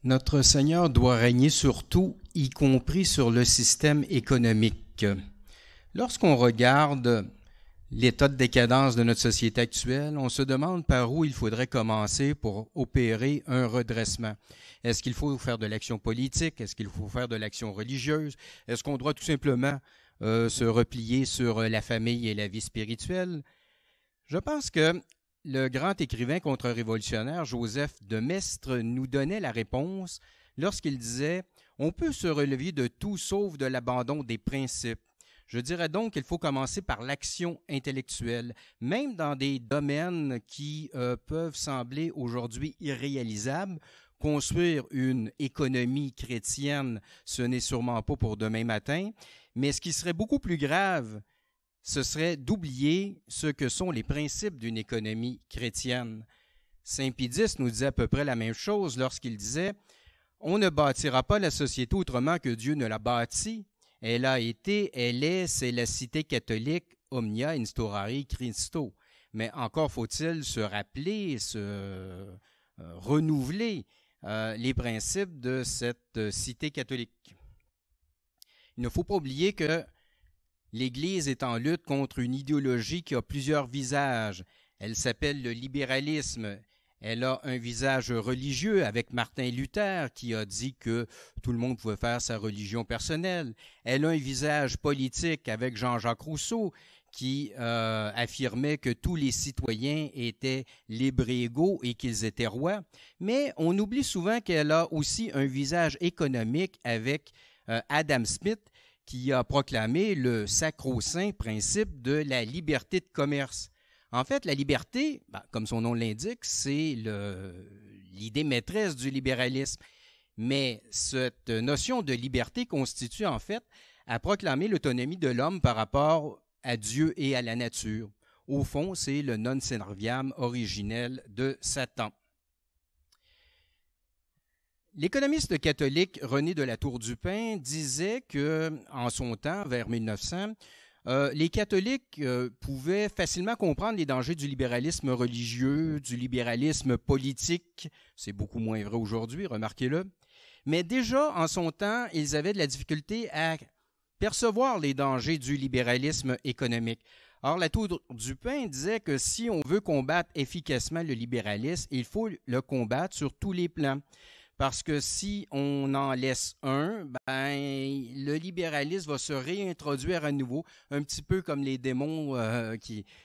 Notre Seigneur doit régner sur tout, y compris sur le système économique. Lorsqu'on regarde l'état de décadence de notre société actuelle, on se demande par où il faudrait commencer pour opérer un redressement. Est-ce qu'il faut faire de l'action politique? Est-ce qu'il faut faire de l'action religieuse? Est-ce qu'on doit tout simplement se replier sur la famille et la vie spirituelle? Je pense que le grand écrivain contre-révolutionnaire Joseph de Maistre nous donnait la réponse lorsqu'il disait « On peut se relever de tout sauf de l'abandon des principes ». Je dirais donc qu'il faut commencer par l'action intellectuelle, même dans des domaines qui peuvent sembler aujourd'hui irréalisables. Construire une économie chrétienne, ce n'est sûrement pas pour demain matin, mais ce qui serait beaucoup plus grave, ce serait d'oublier ce que sont les principes d'une économie chrétienne. Saint Pie X nous disait à peu près la même chose lorsqu'il disait « On ne bâtira pas la société autrement que Dieu ne l'a bâtie. Elle a été, elle est, c'est la cité catholique, omnia instaurari Christo. » Mais encore faut-il se rappeler, se renouveler les principes de cette cité catholique. Il ne faut pas oublier que l'Église est en lutte contre une idéologie qui a plusieurs visages. Elle s'appelle le libéralisme. Elle a un visage religieux avec Martin Luther qui a dit que tout le monde pouvait faire sa religion personnelle. Elle a un visage politique avec Jean-Jacques Rousseau qui affirmait que tous les citoyens étaient libres et égaux et qu'ils étaient rois. Mais on oublie souvent qu'elle a aussi un visage économique avec Adam Smith qui a proclamé le sacro-saint principe de la liberté de commerce. En fait, la liberté, comme son nom l'indique, c'est l'idée maîtresse du libéralisme. Mais cette notion de liberté constitue en fait à proclamer l'autonomie de l'homme par rapport à Dieu et à la nature. Au fond, c'est le non serviam originel de Satan. L'économiste catholique René de la Tour-du-Pin disait que, en son temps, vers 1900, les catholiques pouvaient facilement comprendre les dangers du libéralisme religieux, du libéralisme politique. C'est beaucoup moins vrai aujourd'hui, remarquez-le. Mais déjà, en son temps, ils avaient de la difficulté à percevoir les dangers du libéralisme économique. Or, la Tour-du-Pin disait que si on veut combattre efficacement le libéralisme, il faut le combattre sur tous les plans. Parce que si on en laisse un, le libéralisme va se réintroduire à nouveau, un petit peu comme les démons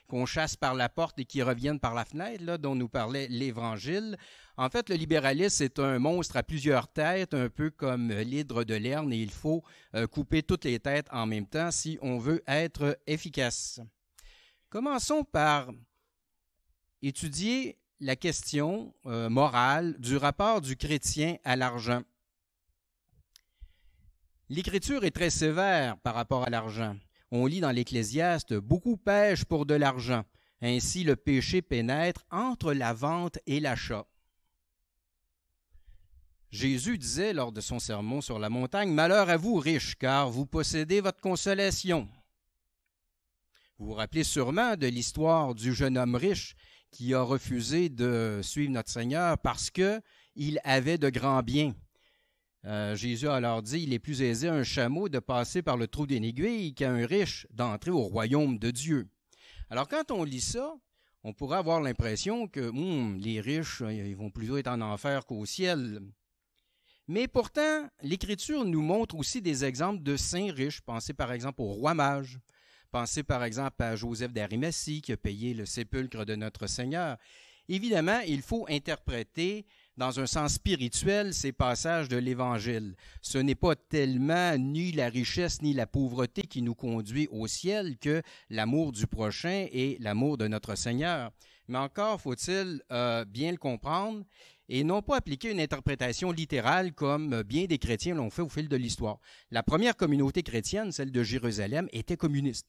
qu'on chasse par la porte et qui reviennent par la fenêtre, là, dont nous parlait l'Évangile. En fait, le libéralisme, c'est un monstre à plusieurs têtes, un peu comme l'hydre de Lerne, et il faut couper toutes les têtes en même temps si on veut être efficace. Commençons par étudier la question morale du rapport du chrétien à l'argent. L'Écriture est très sévère par rapport à l'argent. On lit dans l'Ecclésiaste « Beaucoup pêchent pour de l'argent. Ainsi le péché pénètre entre la vente et l'achat. » Jésus disait lors de son sermon sur la montagne « Malheur à vous, riches, car vous possédez votre consolation. » Vous vous rappelez sûrement de l'histoire du jeune homme riche qui a refusé de suivre notre Seigneur parce qu'il avait de grands biens. Jésus a alors dit, il est plus aisé à un chameau de passer par le trou d'une aiguille qu'à un riche d'entrer au royaume de Dieu. Alors quand on lit ça, on pourrait avoir l'impression que les riches, ils vont plutôt être en enfer qu'au ciel. Mais pourtant, l'Écriture nous montre aussi des exemples de saints riches. Pensez par exemple au roi mage. Pensez par exemple à Joseph d'Arimathie qui a payé le sépulcre de notre Seigneur. Évidemment, il faut interpréter dans un sens spirituel ces passages de l'Évangile. Ce n'est pas tellement ni la richesse ni la pauvreté qui nous conduit au ciel que l'amour du prochain et l'amour de notre Seigneur. Mais encore faut-il bien le comprendre et non pas appliquer une interprétation littérale comme bien des chrétiens l'ont fait au fil de l'histoire. La première communauté chrétienne, celle de Jérusalem, était communiste.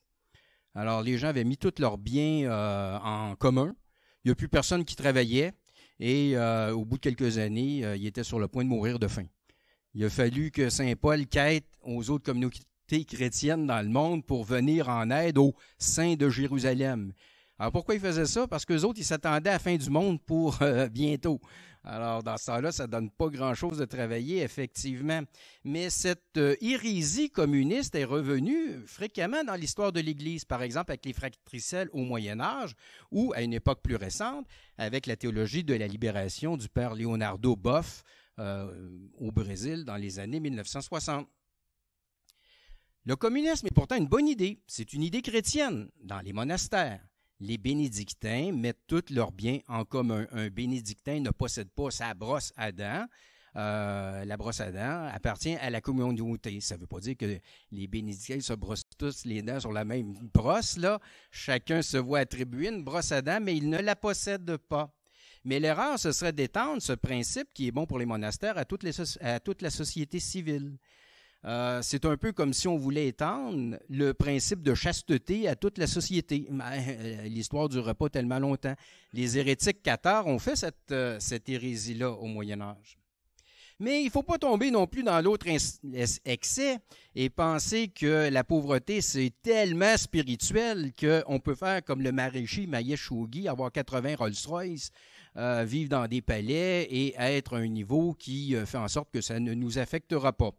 Alors, les gens avaient mis tous leurs biens en commun. Il n'y a plus personne qui travaillait. Et au bout de quelques années, ils étaient sur le point de mourir de faim. Il a fallu que Saint Paul quête aux autres communautés chrétiennes dans le monde pour venir en aide aux saints de Jérusalem. Alors, pourquoi ils faisaient ça? Parce qu'eux autres, ils s'attendaient à la fin du monde pour bientôt. Alors, dans ce temps-là, ça ne donne pas grand-chose de travailler, effectivement. Mais cette hérésie communiste est revenue fréquemment dans l'histoire de l'Église, par exemple avec les fratricelles au Moyen Âge, ou à une époque plus récente, avec la théologie de la libération du père Leonardo Boff au Brésil dans les années 1960. Le communisme est pourtant une bonne idée. C'est une idée chrétienne dans les monastères. Les bénédictins mettent tous leurs biens en commun. Un bénédictin ne possède pas sa brosse à dents. La brosse à dents appartient à la communauté. Ça ne veut pas dire que les bénédictins se brossent tous les dents sur la même brosse, là. Chacun se voit attribuer une brosse à dents, mais il ne la possède pas. Mais l'erreur, ce serait d'étendre ce principe qui est bon pour les monastères à toute la société civile. C'est un peu comme si on voulait étendre le principe de chasteté à toute la société. L'histoire ne durera pas tellement longtemps. Les hérétiques cathares ont fait cette hérésie-là au Moyen Âge. Mais il ne faut pas tomber non plus dans l'autre excès et penser que la pauvreté, c'est tellement spirituel qu'on peut faire comme le Maharishi Mahesh Yogi, avoir 80 Rolls-Royce, vivre dans des palais et être à un niveau qui fait en sorte que ça ne nous affectera pas.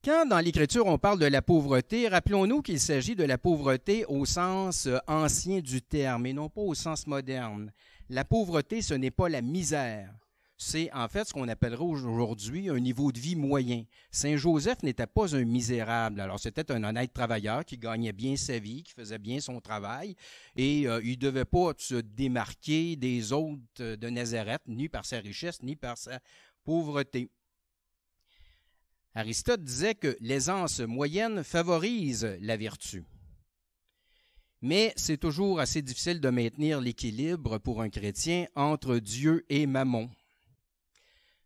Quand dans l'Écriture on parle de la pauvreté, rappelons-nous qu'il s'agit de la pauvreté au sens ancien du terme et non pas au sens moderne. La pauvreté, ce n'est pas la misère. C'est en fait ce qu'on appellerait aujourd'hui un niveau de vie moyen. Saint Joseph n'était pas un misérable. Alors c'était un honnête travailleur qui gagnait bien sa vie, qui faisait bien son travail et il ne devait pas se démarquer des autres de Nazareth, ni par sa richesse, ni par sa pauvreté. Aristote disait que l'aisance moyenne favorise la vertu. Mais c'est toujours assez difficile de maintenir l'équilibre pour un chrétien entre Dieu et Mammon.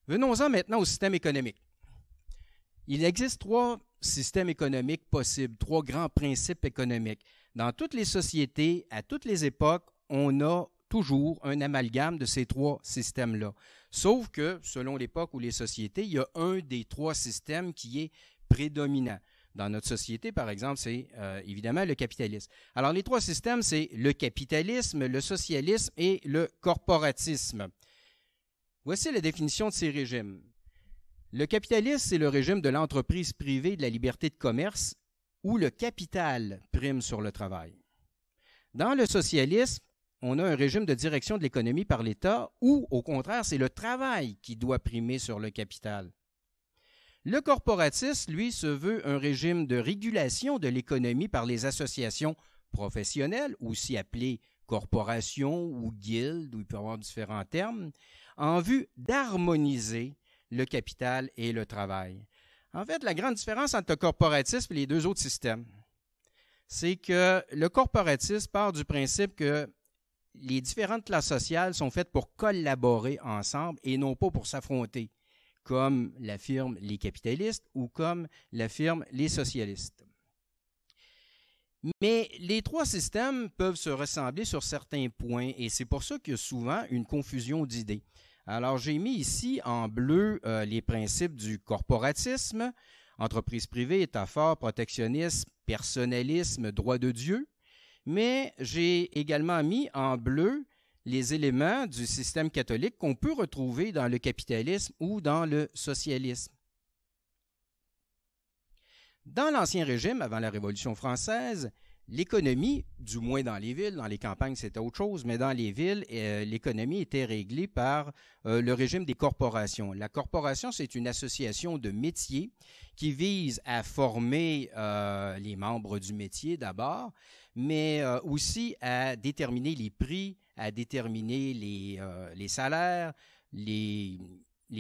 Venons-en maintenant au système économique. Il existe 3 systèmes économiques possibles, 3 grands principes économiques. Dans toutes les sociétés, à toutes les époques, on a toujours un amalgame de ces 3 systèmes-là. Sauf que, selon l'époque ou les sociétés, il y a un des 3 systèmes qui est prédominant. Dans notre société, par exemple, c'est évidemment le capitalisme. Alors, les 3 systèmes, c'est le capitalisme, le socialisme et le corporatisme. Voici la définition de ces régimes. Le capitalisme, c'est le régime de l'entreprise privée de la liberté de commerce où le capital prime sur le travail. Dans le socialisme, on a un régime de direction de l'économie par l'État où, au contraire, c'est le travail qui doit primer sur le capital. Le corporatisme, lui, se veut un régime de régulation de l'économie par les associations professionnelles, aussi appelées corporations ou guildes, où il peut y avoir différents termes, en vue d'harmoniser le capital et le travail. En fait, la grande différence entre le corporatisme et les 2 autres systèmes, c'est que le corporatisme part du principe que les différentes classes sociales sont faites pour collaborer ensemble et non pas pour s'affronter, comme l'affirment les capitalistes ou comme l'affirment les socialistes. Mais les 3 systèmes peuvent se ressembler sur certains points et c'est pour ça qu'il y a souvent une confusion d'idées. Alors, j'ai mis ici en bleu les principes du corporatisme, entreprise privée, État fort, protectionnisme, personnalisme, droit de Dieu. Mais j'ai également mis en bleu les éléments du système catholique qu'on peut retrouver dans le capitalisme ou dans le socialisme. Dans l'Ancien Régime, avant la Révolution française, l'économie, du moins dans les villes, dans les campagnes c'était autre chose, mais dans les villes, l'économie était réglée par le régime des corporations. La corporation, c'est une association de métiers qui vise à former les membres du métier d'abord, mais aussi à déterminer les prix, à déterminer les salaires, les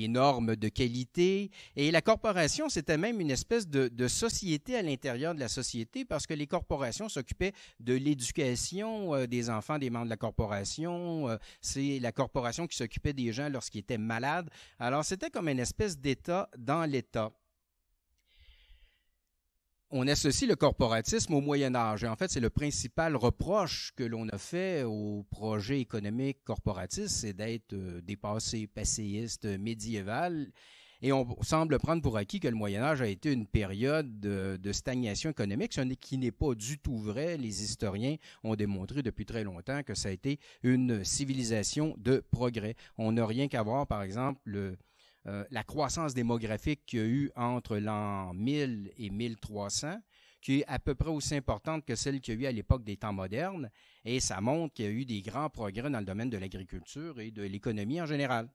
normes de qualité. Et la corporation, c'était même une espèce de société à l'intérieur de la société parce que les corporations s'occupaient de l'éducation des enfants des membres de la corporation. C'est la corporation qui s'occupait des gens lorsqu'ils étaient malades. Alors, c'était comme une espèce d'État dans l'État. On associe le corporatisme au Moyen Âge. Et en fait, c'est le principal reproche que l'on a fait au projet économique corporatiste, c'est d'être dépassé, passéiste, médiéval. Et on semble prendre pour acquis que le Moyen Âge a été une période de stagnation économique, ce qui n'est pas du tout vrai. Les historiens ont démontré depuis très longtemps que ça a été une civilisation de progrès. On n'a rien qu'à voir, par exemple, la croissance démographique qu'il y a eu entre l'an 1000 et 1300, qui est à peu près aussi importante que celle qu'il y a eu à l'époque des temps modernes, et ça montre qu'il y a eu des grands progrès dans le domaine de l'agriculture et de l'économie en général.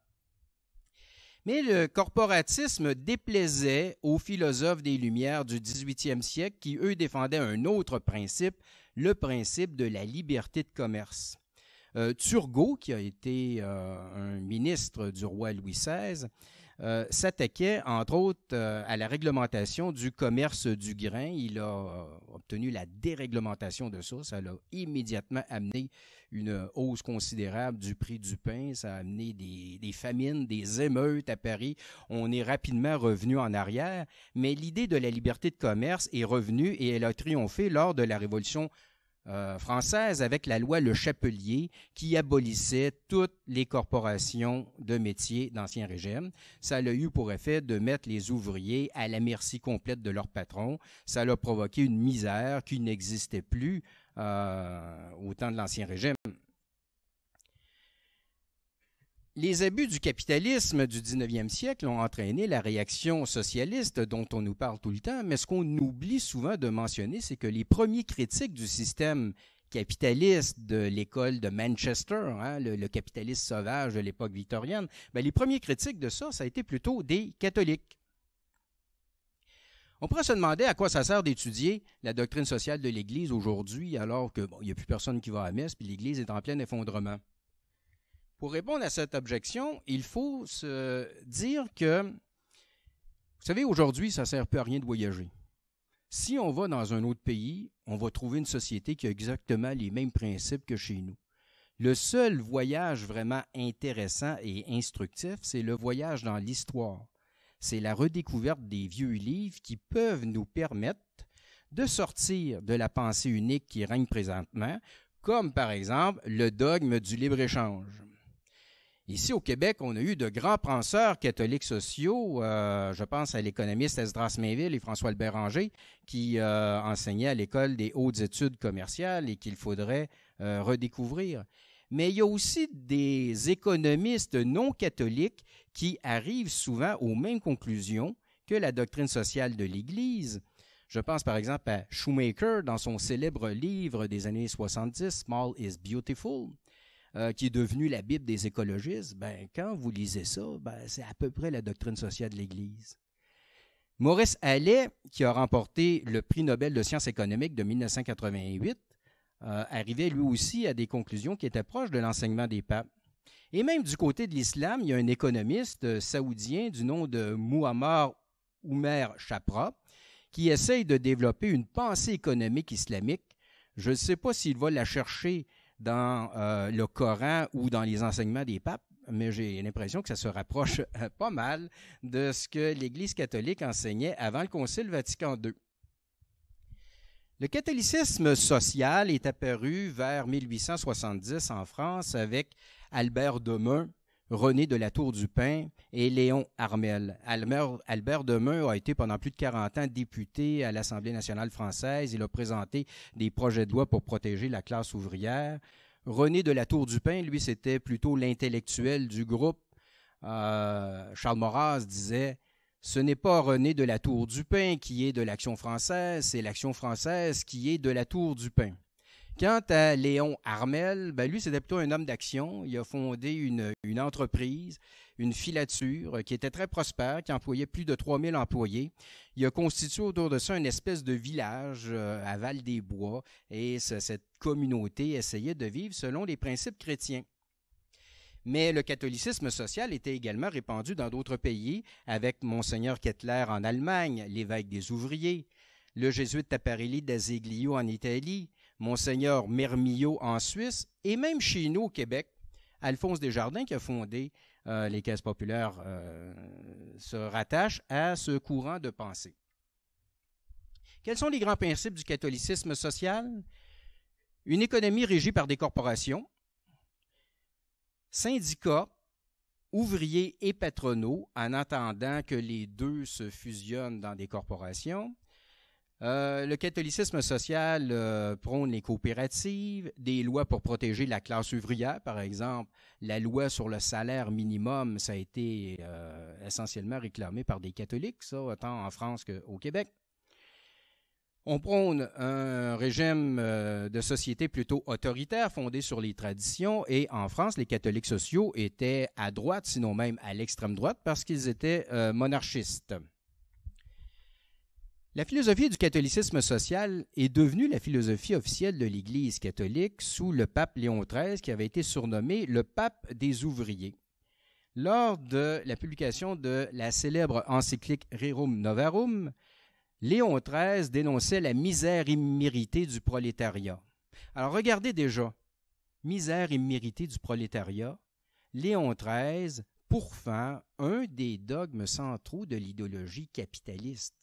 Mais le corporatisme déplaisait aux philosophes des Lumières du 18e siècle qui, eux, défendaient un autre principe, le principe de la liberté de commerce. Turgot, qui a été un ministre du roi Louis XVI, s'attaquait, entre autres, à la réglementation du commerce du grain. Il a obtenu la déréglementation de ça. Ça l'a immédiatement amené une hausse considérable du prix du pain. Ça a amené des famines, des émeutes à Paris. On est rapidement revenu en arrière, mais l'idée de la liberté de commerce est revenue et elle a triomphé lors de la Révolution française avec la loi Le Chapelier qui abolissait toutes les corporations de métiers d'Ancien Régime. Ça a eu pour effet de mettre les ouvriers à la merci complète de leur patron. Ça a provoqué une misère qui n'existait plus au temps de l'Ancien Régime. Les abus du capitalisme du 19e siècle ont entraîné la réaction socialiste dont on nous parle tout le temps, mais ce qu'on oublie souvent de mentionner, c'est que les premiers critiques du système capitaliste de l'école de Manchester, le capitalisme sauvage de l'époque victorienne, les premiers critiques de ça, ça a été plutôt des catholiques. On pourrait se demander à quoi ça sert d'étudier la doctrine sociale de l'Église aujourd'hui, alors que il n'y a plus personne qui va à la messe, puis l'Église est en plein effondrement. Pour répondre à cette objection, il faut se dire que, vous savez, aujourd'hui, ça ne sert plus à rien de voyager. Si on va dans un autre pays, on va trouver une société qui a exactement les mêmes principes que chez nous. Le seul voyage vraiment intéressant et instructif, c'est le voyage dans l'histoire. C'est la redécouverte des vieux livres qui peuvent nous permettre de sortir de la pensée unique qui règne présentement, comme par exemple le dogme du libre-échange. Ici, au Québec, on a eu de grands penseurs catholiques sociaux, je pense à l'économiste Esdras Mainville et François Béranger, qui enseignaient à l'École des hautes études commerciales et qu'il faudrait redécouvrir. Mais il y a aussi des économistes non catholiques qui arrivent souvent aux mêmes conclusions que la doctrine sociale de l'Église. Je pense par exemple à Shoemaker dans son célèbre livre des années 70, Small is Beautiful, qui est devenu la Bible des écologistes. Quand vous lisez ça, c'est à peu près la doctrine sociale de l'Église. Maurice Allais, qui a remporté le prix Nobel de sciences économiques de 1988, arrivait lui aussi à des conclusions qui étaient proches de l'enseignement des papes. Et même du côté de l'islam, il y a un économiste saoudien du nom de Muammar Oumer Chapra qui essaye de développer une pensée économique islamique. Je ne sais pas s'il va la chercher dans le Coran ou dans les enseignements des papes, mais j'ai l'impression que ça se rapproche pas mal de ce que l'Église catholique enseignait avant le Concile Vatican II. Le catholicisme social est apparu vers 1870 en France avec Albert Demun, René de la Tour du Pin et Léon Armel. Albert Demun a été pendant plus de 40 ans député à l'Assemblée nationale française. Il a présenté des projets de loi pour protéger la classe ouvrière. René de la Tour du Pin, lui, c'était plutôt l'intellectuel du groupe. Charles Maurras disait « Ce n'est pas René de la Tour du Pin qui est de l'Action française, c'est l'Action française qui est de la Tour du Pin. » Quant à Léon Armel, lui, c'était plutôt un homme d'action. Il a fondé une entreprise, une filature qui était très prospère, qui employait plus de 3000 employés. Il a constitué autour de ça une espèce de village à Val-des-Bois et cette communauté essayait de vivre selon les principes chrétiens. Mais le catholicisme social était également répandu dans d'autres pays, avec Monseigneur Kettler en Allemagne, l'évêque des ouvriers, le jésuite Taparelli d'Azeglio en Italie, Monseigneur Mermillot en Suisse, et même chez nous au Québec, Alphonse Desjardins, qui a fondé les caisses populaires, se rattache à ce courant de pensée. Quels sont les grands principes du catholicisme social? Une économie régie par des corporations, syndicats, ouvriers et patronaux en attendant que les deux se fusionnent dans des corporations. Le catholicisme social prône les coopératives, des lois pour protéger la classe ouvrière, par exemple. La loi sur le salaire minimum, ça a été essentiellement réclamé par des catholiques, ça, autant en France qu'au Québec. On prône un régime de société plutôt autoritaire, fondé sur les traditions, et en France, les catholiques sociaux étaient à droite, sinon même à l'extrême droite, parce qu'ils étaient monarchistes. La philosophie du catholicisme social est devenue la philosophie officielle de l'Église catholique sous le pape Léon XIII, qui avait été surnommé le pape des ouvriers. Lors de la publication de la célèbre encyclique Rerum Novarum, Léon XIII dénonçait la misère imméritée du prolétariat. Alors regardez déjà, misère imméritée du prolétariat, Léon XIII pourfend un des dogmes centraux de l'idéologie capitaliste.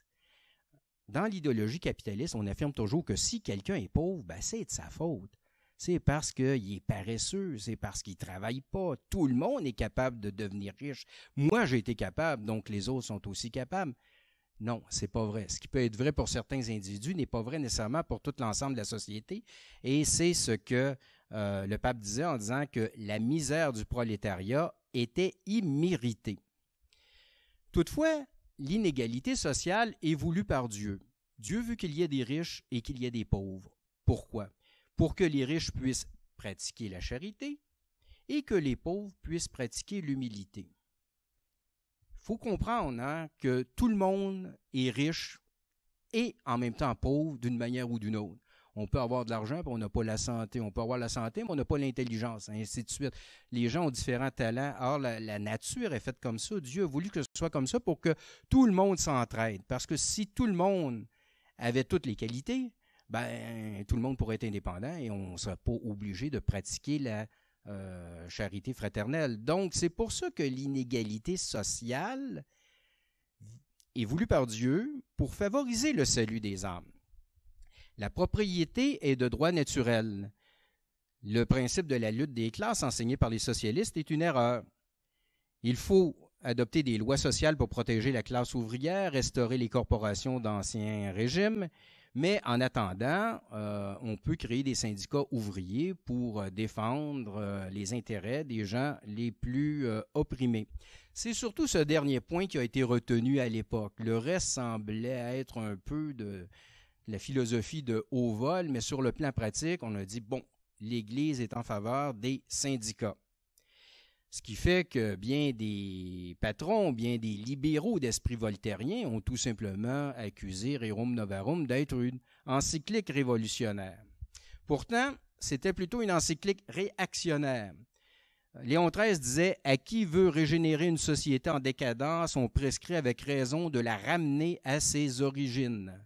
Dans l'idéologie capitaliste, on affirme toujours que si quelqu'un est pauvre, ben c'est de sa faute. C'est parce qu'il est paresseux, c'est parce qu'il ne travaille pas. Tout le monde est capable de devenir riche. Moi, j'ai été capable, donc les autres sont aussi capables. Non, c'est pas vrai. Ce qui peut être vrai pour certains individus n'est pas vrai nécessairement pour tout l'ensemble de la société. Et c'est ce que le pape disait en disant que la misère du prolétariat était imméritée. Toutefois, l'inégalité sociale est voulue par Dieu. Dieu veut qu'il y ait des riches et qu'il y ait des pauvres. Pourquoi? Pour que les riches puissent pratiquer la charité et que les pauvres puissent pratiquer l'humilité. Il faut comprendre que tout le monde est riche et en même temps pauvre d'une manière ou d'une autre. On peut avoir de l'argent, mais on n'a pas la santé. On peut avoir la santé, mais on n'a pas l'intelligence, et ainsi de suite. Les gens ont différents talents. Or, la nature est faite comme ça. Dieu a voulu que ce soit comme ça pour que tout le monde s'entraide. Parce que si tout le monde avait toutes les qualités, ben tout le monde pourrait être indépendant et on ne serait pas obligé de pratiquer la charité fraternelle. Donc, c'est pour ça que l'inégalité sociale est voulue par Dieu pour favoriser le salut des âmes. La propriété est de droit naturel. Le principe de la lutte des classes enseigné par les socialistes est une erreur. Il faut adopter des lois sociales pour protéger la classe ouvrière, restaurer les corporations d'ancien régime, mais en attendant, on peut créer des syndicats ouvriers pour défendre les intérêts des gens les plus opprimés. C'est surtout ce dernier point qui a été retenu à l'époque. Le reste semblait être un peu de la philosophie de haut vol, mais sur le plan pratique, on a dit, bon, l'Église est en faveur des syndicats. Ce qui fait que bien des patrons, bien des libéraux d'esprit voltairien ont tout simplement accusé Rerum Novarum d'être une encyclique révolutionnaire. Pourtant, c'était plutôt une encyclique réactionnaire. Léon XIII disait « À qui veut régénérer une société en décadence, on prescrit avec raison de la ramener à ses origines. »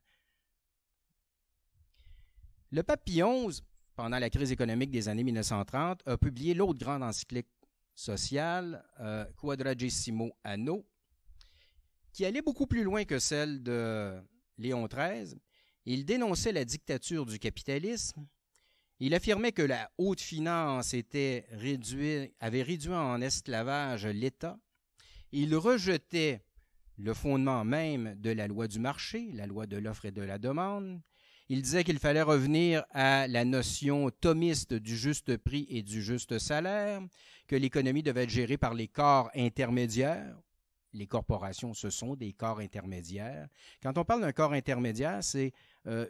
Le pape Pie XI, pendant la crise économique des années 1930, a publié l'autre grande encyclique sociale, Quadragesimo Anno, qui allait beaucoup plus loin que celle de Léon XIII. Il dénonçait la dictature du capitalisme. Il affirmait que la haute finance avait réduit en esclavage l'État. Il rejetait le fondement même de la loi du marché, la loi de l'offre et de la demande. Il disait qu'il fallait revenir à la notion thomiste du juste prix et du juste salaire, que l'économie devait être gérée par les corps intermédiaires. Les corporations, ce sont des corps intermédiaires. Quand on parle d'un corps intermédiaire, c'est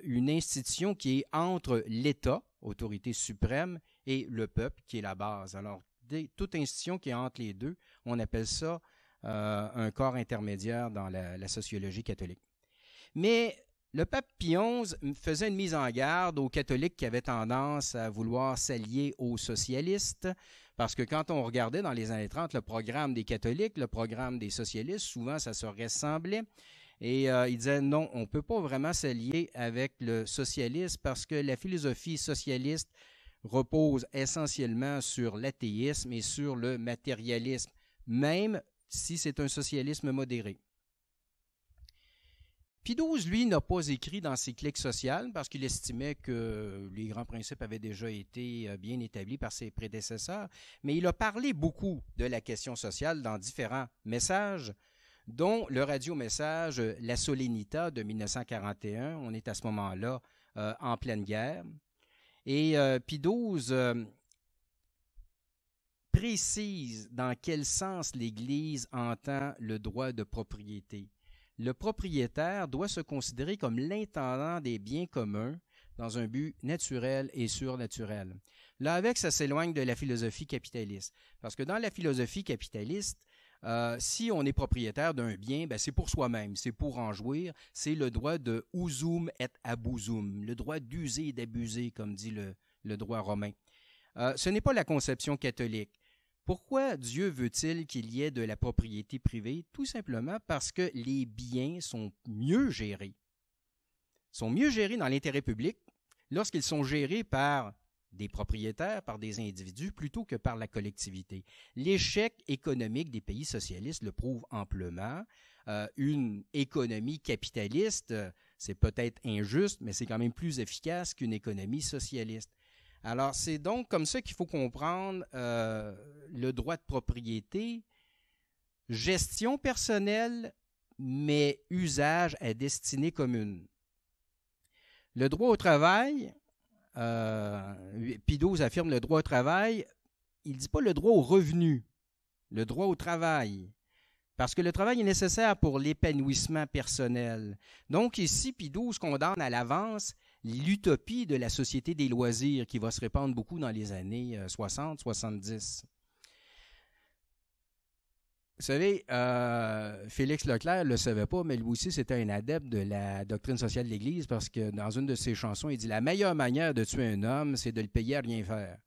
une institution qui est entre l'État, autorité suprême, et le peuple, qui est la base. Alors, toute institution qui est entre les deux, on appelle ça un corps intermédiaire dans la sociologie catholique. Mais le pape Pie XI faisait une mise en garde aux catholiques qui avaient tendance à vouloir s'allier aux socialistes, parce que quand on regardait dans les années 30 le programme des catholiques, le programme des socialistes, souvent ça se ressemblait, et il disait non, on ne peut pas vraiment s'allier avec le socialisme parce que la philosophie socialiste repose essentiellement sur l'athéisme et sur le matérialisme, même si c'est un socialisme modéré. Pie XII, lui, n'a pas écrit dans ses cliques sociales parce qu'il estimait que les grands principes avaient déjà été bien établis par ses prédécesseurs, mais il a parlé beaucoup de la question sociale dans différents messages, dont le radio-message La Solenita de 1941. On est à ce moment-là en pleine guerre. Et Pie XII précise dans quel sens l'Église entend le droit de propriété. Le propriétaire doit se considérer comme l'intendant des biens communs dans un but naturel et surnaturel. Là, avec, ça s'éloigne de la philosophie capitaliste. Parce que dans la philosophie capitaliste, si on est propriétaire d'un bien, ben c'est pour soi-même, c'est pour en jouir. C'est le droit de usum et abusum, le droit d'user et d'abuser, comme dit le droit romain. Ce n'est pas la conception catholique. Pourquoi Dieu veut-il qu'il y ait de la propriété privée? Tout simplement parce que les biens sont mieux gérés. Sont mieux gérés dans l'intérêt public lorsqu'ils sont gérés par des propriétaires, par des individus, plutôt que par la collectivité. L'échec économique des pays socialistes le prouve amplement. Une économie capitaliste, c'est peut-être injuste, mais c'est quand même plus efficace qu'une économie socialiste. Alors, c'est donc comme ça qu'il faut comprendre le droit de propriété, gestion personnelle, mais usage à destinée commune. Le droit au travail, Pie XII affirme le droit au travail, il ne dit pas le droit au revenu, le droit au travail, parce que le travail est nécessaire pour l'épanouissement personnel. Donc ici, Pie XII condamne à l'avance l'utopie de la société des loisirs qui va se répandre beaucoup dans les années 60-70. Vous savez, Félix Leclerc ne le savait pas, mais lui aussi, c'était un adepte de la doctrine sociale de l'Église parce que dans une de ses chansons, il dit « La meilleure manière de tuer un homme, c'est de le payer à rien faire. »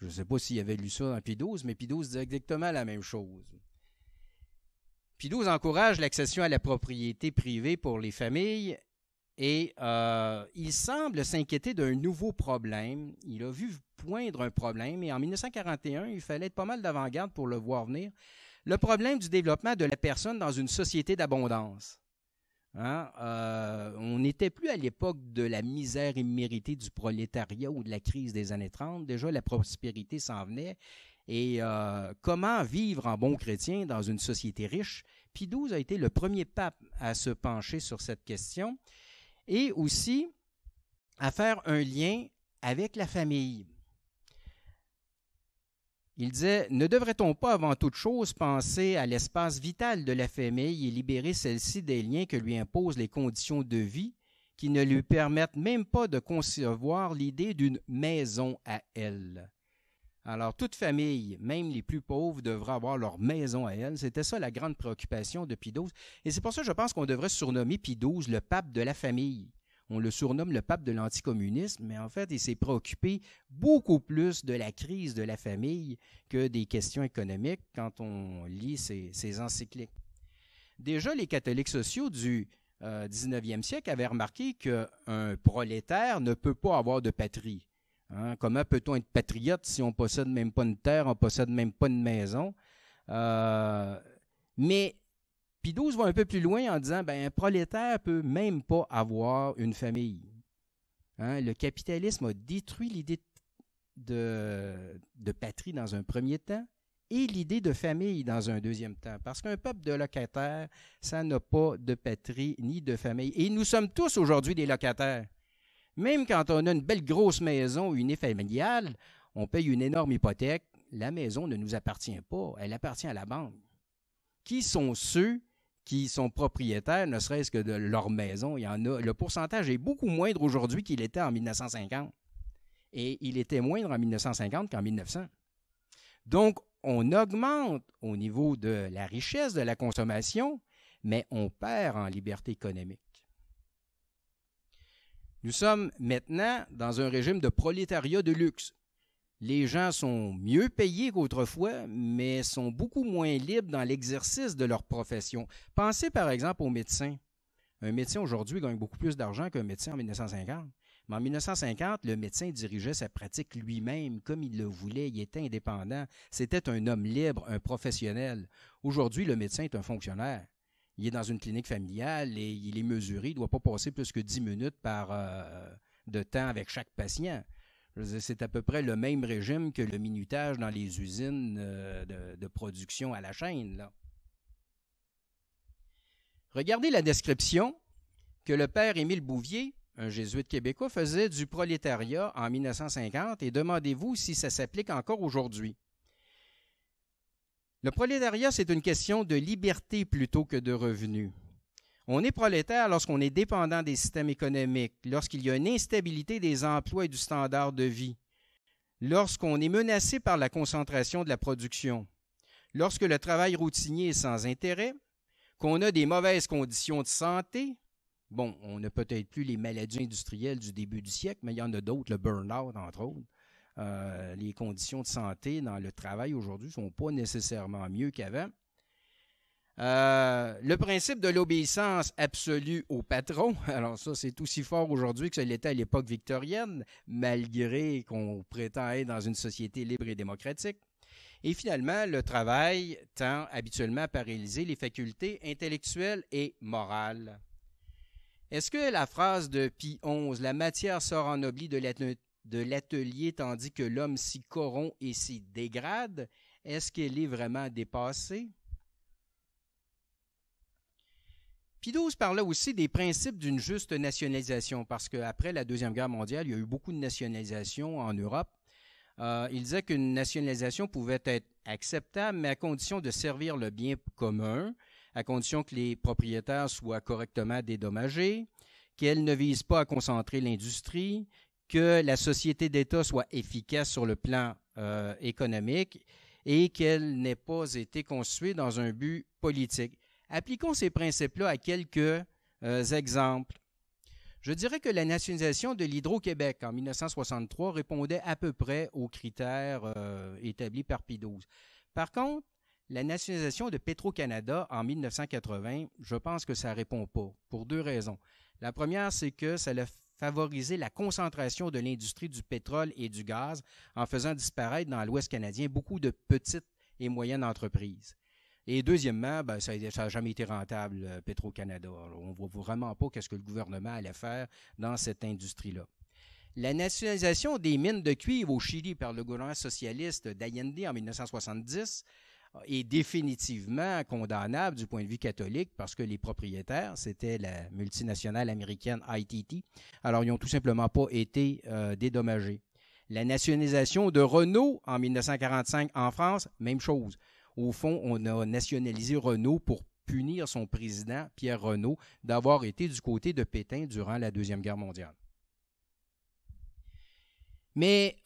Je ne sais pas s'il avait lu ça dans Pie XII, mais Pie XII disait exactement la même chose. Pie XII encourage l'accession à la propriété privée pour les familles et il semble s'inquiéter d'un nouveau problème. Il a vu poindre un problème et en 1941, il fallait être pas mal d'avant-garde pour le voir venir. Le problème du développement de la personne dans une société d'abondance. Hein? On n'était plus à l'époque de la misère imméritée du prolétariat ou de la crise des années 30. Déjà, la prospérité s'en venait. Et comment vivre en bon chrétien dans une société riche? Pie XII a été le premier pape à se pencher sur cette question et aussi à faire un lien avec la famille. Il disait « Ne devrait-on pas avant toute chose penser à l'espace vital de la famille et libérer celle-ci des liens que lui imposent les conditions de vie qui ne lui permettent même pas de concevoir l'idée d'une maison à elle. » Alors, toute famille, même les plus pauvres, devraient avoir leur maison à elle. C'était ça la grande préoccupation de Pie XII. Et c'est pour ça que je pense qu'on devrait surnommer Pie XII le pape de la famille. On le surnomme le pape de l'anticommunisme, mais en fait, il s'est préoccupé beaucoup plus de la crise de la famille que des questions économiques quand on lit ses encycliques. Déjà, les catholiques sociaux du 19e siècle avaient remarqué qu'un prolétaire ne peut pas avoir de patrie. Hein? Comment peut-on être patriote si on ne possède même pas une terre, on ne possède même pas une maison? Mais Pie XII va un peu plus loin en disant un prolétaire ne peut même pas avoir une famille. Hein? Le capitalisme a détruit l'idée de patrie dans un premier temps et l'idée de famille dans un deuxième temps. Parce qu'un peuple de locataires, ça n'a pas de patrie ni de famille. Et nous sommes tous aujourd'hui des locataires. Même quand on a une belle grosse maison unifamiliale, on paye une énorme hypothèque, la maison ne nous appartient pas, elle appartient à la banque. Qui sont ceux qui sont propriétaires, ne serait-ce que de leur maison? Il y en a. Le pourcentage est beaucoup moindre aujourd'hui qu'il était en 1950. Et il était moindre en 1950 qu'en 1900. Donc, on augmente au niveau de la richesse de la consommation, mais on perd en liberté économique. Nous sommes maintenant dans un régime de prolétariat de luxe. Les gens sont mieux payés qu'autrefois, mais sont beaucoup moins libres dans l'exercice de leur profession. Pensez par exemple aux médecins. Un médecin aujourd'hui gagne beaucoup plus d'argent qu'un médecin en 1950. Mais en 1950, le médecin dirigeait sa pratique lui-même comme il le voulait. Il était indépendant. C'était un homme libre, un professionnel. Aujourd'hui, le médecin est un fonctionnaire. il est dans une clinique familiale et il est mesuré, il ne doit pas passer plus que 10 minutes de temps avec chaque patient. C'est à peu près le même régime que le minutage dans les usines de production à la chaîne, là. Regardez la description que le père Émile Bouvier, un jésuite québécois, faisait du prolétariat en 1950 et demandez-vous si ça s'applique encore aujourd'hui. Le prolétariat, c'est une question de liberté plutôt que de revenus. On est prolétaire lorsqu'on est dépendant des systèmes économiques, lorsqu'il y a une instabilité des emplois et du standard de vie, lorsqu'on est menacé par la concentration de la production, lorsque le travail routinier est sans intérêt, qu'on a des mauvaises conditions de santé. Bon, on n'a peut-être plus les maladies industrielles du début du siècle, mais il y en a d'autres, le burn-out entre autres. Les conditions de santé dans le travail aujourd'hui ne sont pas nécessairement mieux qu'avant. Le principe de l'obéissance absolue au patron, alors ça c'est aussi fort aujourd'hui que ça l'était à l'époque victorienne, malgré qu'on prétend être dans une société libre et démocratique. Et finalement, le travail tend habituellement à paralyser les facultés intellectuelles et morales. Est-ce que la phrase de Pie XI, « La matière sort ennoblie de l'atelier tandis que l'homme s'y corrompt et s'y dégrade », est-ce qu'elle est vraiment dépassée? Pie XII parlait aussi des principes d'une juste nationalisation, parce qu'après la Deuxième Guerre mondiale, il y a eu beaucoup de nationalisations en Europe. Il disait qu'une nationalisation pouvait être acceptable, mais à condition de servir le bien commun, à condition que les propriétaires soient correctement dédommagés, qu'elle ne vise pas à concentrer l'industrie, que la société d'État soit efficace sur le plan économique et qu'elle n'ait pas été constituée dans un but politique. Appliquons ces principes-là à quelques exemples. Je dirais que la nationalisation de l'Hydro-Québec en 1963 répondait à peu près aux critères établis par Pie XII. Par contre, la nationalisation de Petro-Canada en 1980, je pense que ça ne répond pas, pour deux raisons. La première, c'est que ça a favorisé la concentration de l'industrie du pétrole et du gaz en faisant disparaître dans l'Ouest canadien beaucoup de petites et moyennes entreprises. Et deuxièmement, ça n'a jamais été rentable, Petro-Canada. On ne voit vraiment pas ce que le gouvernement allait faire dans cette industrie-là. La nationalisation des mines de cuivre au Chili par le gouvernement socialiste d'Allende en 1970 est définitivement condamnable du point de vue catholique parce que les propriétaires, c'était la multinationale américaine ITT, alors ils n'ont tout simplement pas été dédommagés. La nationalisation de Renault en 1945 en France, même chose. Au fond, on a nationalisé Renault pour punir son président, Pierre Renault, d'avoir été du côté de Pétain durant la Deuxième Guerre mondiale. Mais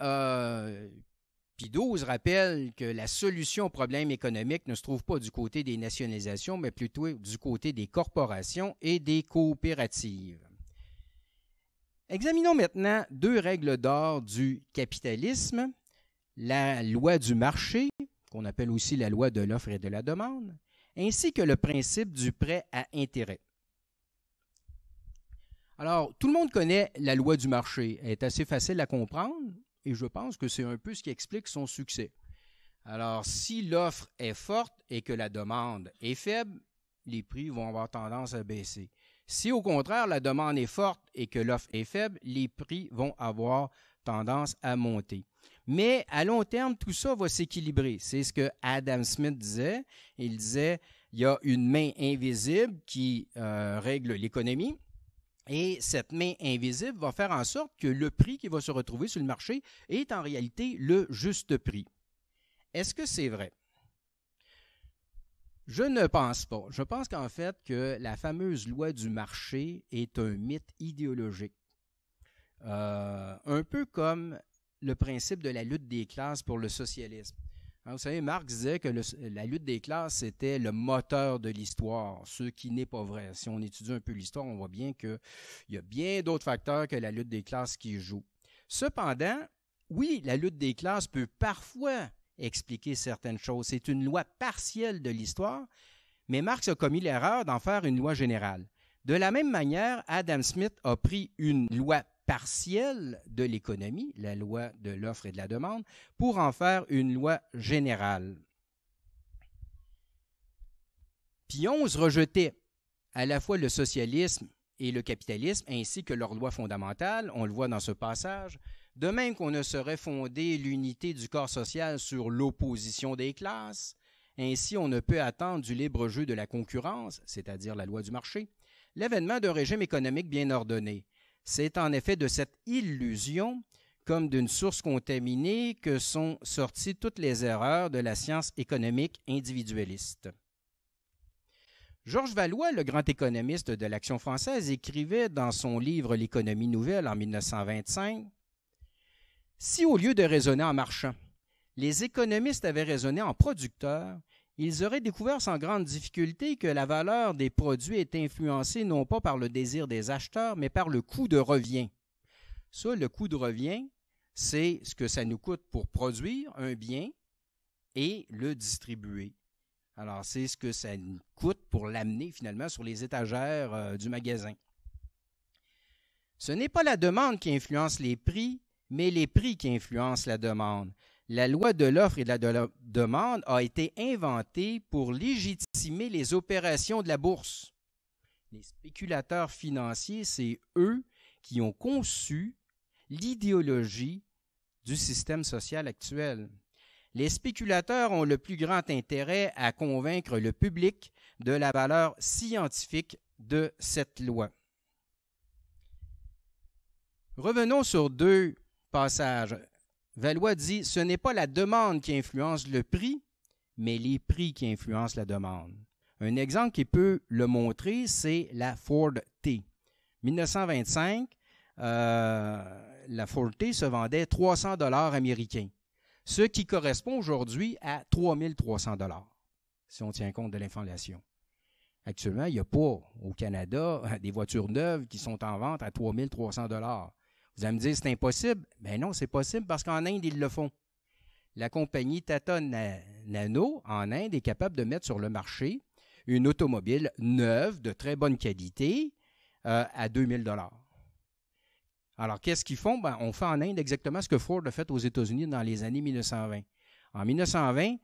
Pie XII rappelle que la solution aux problèmes économiques ne se trouve pas du côté des nationalisations, mais plutôt du côté des corporations et des coopératives. Examinons maintenant deux règles d'or du capitalisme, la loi du marché, qu'on appelle aussi la loi de l'offre et de la demande, ainsi que le principe du prêt à intérêt. Alors, tout le monde connaît la loi du marché. Elle est assez facile à comprendre et je pense que c'est un peu ce qui explique son succès. Alors, si l'offre est forte et que la demande est faible, les prix vont avoir tendance à baisser. Si au contraire, la demande est forte et que l'offre est faible, les prix vont avoir tendance à monter. Mais à long terme, tout ça va s'équilibrer. C'est ce que Adam Smith disait. Il disait, il y a une main invisible qui règle l'économie et cette main invisible va faire en sorte que le prix qui va se retrouver sur le marché est en réalité le juste prix. Est-ce que c'est vrai? Je ne pense pas. Je pense qu'en fait que la fameuse loi du marché est un mythe idéologique. Un peu comme le principe de la lutte des classes pour le socialisme. Vous savez, Marx disait que la lutte des classes, c'était le moteur de l'histoire, ce qui n'est pas vrai. Si on étudie un peu l'histoire, on voit bien qu'il y a bien d'autres facteurs que la lutte des classes qui jouent. Cependant, oui, la lutte des classes peut parfois expliquer certaines choses. C'est une loi partielle de l'histoire, mais Marx a commis l'erreur d'en faire une loi générale. De la même manière, Adam Smith a pris une loi partielle de l'économie, la loi de l'offre et de la demande, pour en faire une loi générale. Pie XI rejetait à la fois le socialisme et le capitalisme, ainsi que leurs lois fondamentales, on le voit dans ce passage, de même qu'on ne saurait fonder l'unité du corps social sur l'opposition des classes, ainsi on ne peut attendre du libre jeu de la concurrence, c'est-à-dire la loi du marché, l'avènement d'un régime économique bien ordonné. C'est en effet de cette illusion, comme d'une source contaminée, que sont sorties toutes les erreurs de la science économique individualiste. Georges Valois, le grand économiste de l'Action française, écrivait dans son livre L'économie nouvelle en 1925 « Si au lieu de raisonner en marchands, les économistes avaient raisonné en producteurs, ils auraient découvert sans grande difficulté que la valeur des produits est influencée non pas par le désir des acheteurs, mais par le coût de revient. Ça, le coût de revient, c'est ce que ça nous coûte pour produire un bien et le distribuer. Alors, c'est ce que ça nous coûte pour l'amener finalement sur les étagères du magasin. Ce n'est pas la demande qui influence les prix, mais les prix qui influencent la demande. La loi de l'offre et de la demande a été inventée pour légitimer les opérations de la bourse. Les spéculateurs financiers, c'est eux qui ont conçu l'idéologie du système social actuel. Les spéculateurs ont le plus grand intérêt à convaincre le public de la valeur scientifique de cette loi. Revenons sur deux passages. Valois dit « Ce n'est pas la demande qui influence le prix, mais les prix qui influencent la demande. » Un exemple qui peut le montrer, c'est la Ford T. 1925, la Ford T se vendait 300 $ américains, ce qui correspond aujourd'hui à 3 300 $, si on tient compte de l'inflation. Actuellement, il n'y a pas au Canada des voitures neuves qui sont en vente à 3 300 $. Vous allez me dire, c'est impossible? Ben non, c'est possible parce qu'en Inde, ils le font. La compagnie Tata Nano, en Inde, est capable de mettre sur le marché une automobile neuve, de très bonne qualité, à 2000 $. Alors, qu'est-ce qu'ils font? Ben, on fait en Inde exactement ce que Ford a fait aux États-Unis dans les années 1920. En 1920,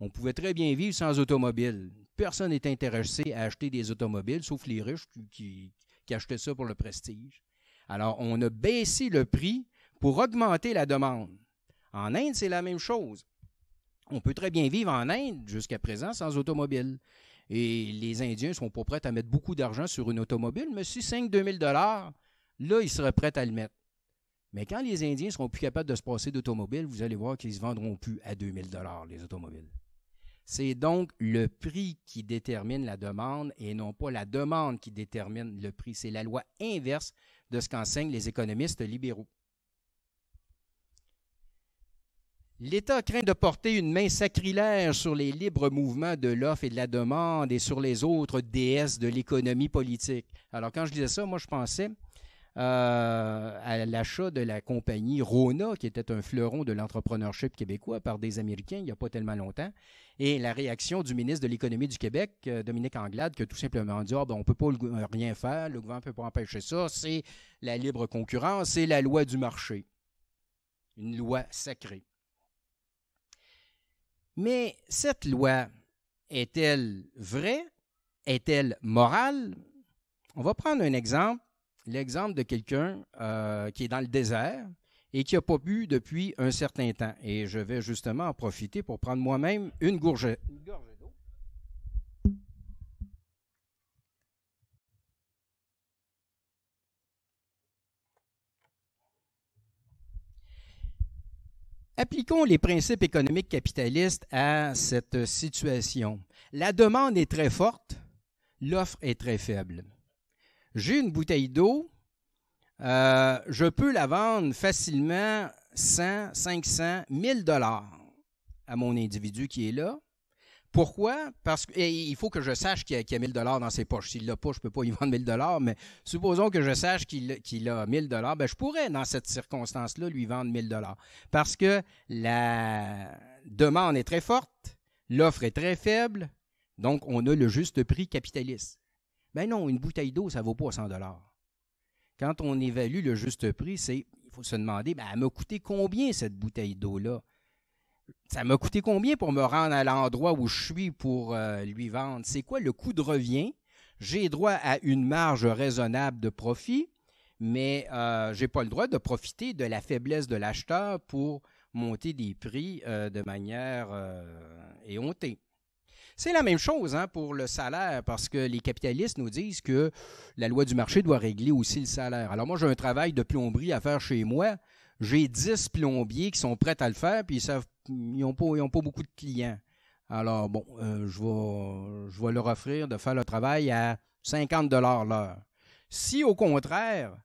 on pouvait très bien vivre sans automobile. Personne n'est intéressé à acheter des automobiles, sauf les riches qui achetaient ça pour le prestige. Alors, on a baissé le prix pour augmenter la demande. En Inde, c'est la même chose. On peut très bien vivre en Inde jusqu'à présent sans automobile. Et les Indiens ne sont pas prêts à mettre beaucoup d'argent sur une automobile, mais si 5-2 000 $, là, ils seraient prêts à le mettre. Mais quand les Indiens ne seront plus capables de se passer d'automobile, vous allez voir qu'ils ne se vendront plus à 2 000 $, les automobiles. C'est donc le prix qui détermine la demande et non pas la demande qui détermine le prix. C'est la loi inverse de ce qu'enseignent les économistes libéraux. L'État craint de porter une main sacrilège sur les libres mouvements de l'offre et de la demande et sur les autres déesses de l'économie politique. Alors, quand je disais ça, moi, je pensais à l'achat de la compagnie Rona, qui était un fleuron de l'entrepreneurship québécois par des Américains il n'y a pas tellement longtemps, et la réaction du ministre de l'Économie du Québec, Dominique Anglade, qui a tout simplement dit « on ne peut pas rien faire, le gouvernement ne peut pas empêcher ça, c'est la libre concurrence, c'est la loi du marché. » Une loi sacrée. Mais cette loi est-elle vraie? Est-elle morale? On va prendre un exemple, l'exemple de quelqu'un qui est dans le désert et qui n'a pas bu depuis un certain temps. Et je vais justement en profiter pour prendre moi-même une gorgée d'eau. Appliquons les principes économiques capitalistes à cette situation. La demande est très forte, l'offre est très faible. J'ai une bouteille d'eau, je peux la vendre facilement 100, 500, 1000 $ à mon individu qui est là. Pourquoi? Parce qu'il faut que je sache qu'il y a 1000 $ dans ses poches. S'il ne l'a pas, je ne peux pas y vendre 1000 $, mais supposons que je sache qu'il a 1000 $, ben je pourrais, dans cette circonstance-là, lui vendre 1000 $. Parce que la demande est très forte, l'offre est très faible, donc on a le juste prix capitaliste. Ben non, une bouteille d'eau, ça ne vaut pas 100 $. Quand on évalue le juste prix, il faut se demander, ben, elle m'a coûté combien cette bouteille d'eau-là? Ça m'a coûté combien pour me rendre à l'endroit où je suis pour lui vendre? C'est quoi le coût de revient? J'ai droit à une marge raisonnable de profit, mais je n'ai pas le droit de profiter de la faiblesse de l'acheteur pour monter des prix de manière éhontée. C'est la même chose pour le salaire, parce que les capitalistes nous disent que la loi du marché doit régler aussi le salaire. Alors moi, j'ai un travail de plomberie à faire chez moi. J'ai 10 plombiers qui sont prêts à le faire, puis ils n'ont pas beaucoup de clients. Alors bon, je vais leur offrir de faire le travail à 50 $ l'heure. Si au contraire,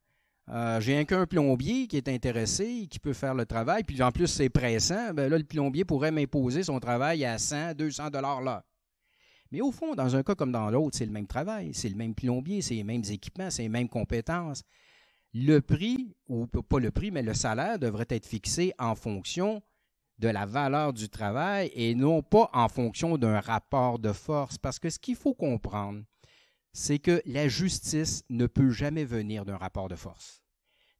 j'ai qu'un plombier qui est intéressé, qui peut faire le travail, puis en plus c'est pressant, ben là le plombier pourrait m'imposer son travail à 100, 200 $ l'heure. Mais au fond, dans un cas comme dans l'autre, c'est le même travail, c'est le même plombier, c'est les mêmes équipements, c'est les mêmes compétences. Le prix, ou pas le prix, mais le salaire devrait être fixé en fonction de la valeur du travail et non pas en fonction d'un rapport de force. Parce que ce qu'il faut comprendre, c'est que la justice ne peut jamais venir d'un rapport de force.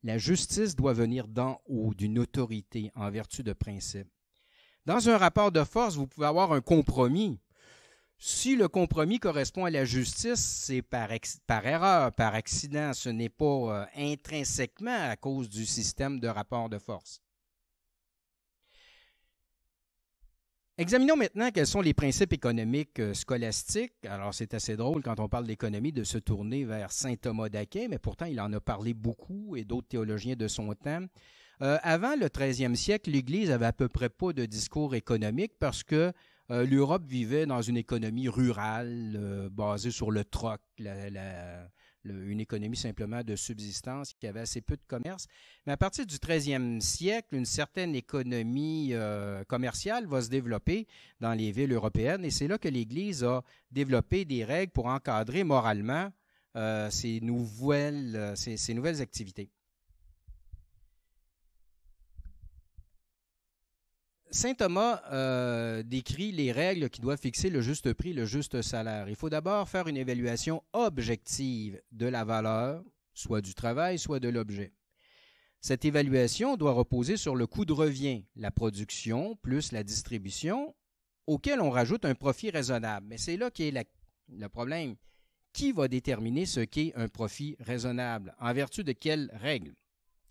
La justice doit venir d'en haut, d'une autorité, en vertu de principes. Dans un rapport de force, vous pouvez avoir un compromis. Si le compromis correspond à la justice, c'est par erreur, par accident. Ce n'est pas intrinsèquement à cause du système de rapport de force. Examinons maintenant quels sont les principes économiques scolastiques. Alors, c'est assez drôle quand on parle d'économie de se tourner vers saint Thomas d'Aquin, mais pourtant, il en a parlé beaucoup et d'autres théologiens de son temps. Avant le 13e siècle, l'Église avait à peu près pas de discours économique parce que l'Europe vivait dans une économie rurale basée sur le troc, une économie simplement de subsistance qui avait assez peu de commerce. Mais à partir du 13e siècle, une certaine économie commerciale va se développer dans les villes européennes et c'est là que l'Église a développé des règles pour encadrer moralement ces nouvelles activités. Saint Thomas décrit les règles qui doivent fixer le juste prix, le juste salaire. Il faut d'abord faire une évaluation objective de la valeur, soit du travail, soit de l'objet. Cette évaluation doit reposer sur le coût de revient, la production plus la distribution, auquel on rajoute un profit raisonnable. Mais c'est là qu'est le problème. Qui va déterminer ce qu'est un profit raisonnable? En vertu de quelles règles?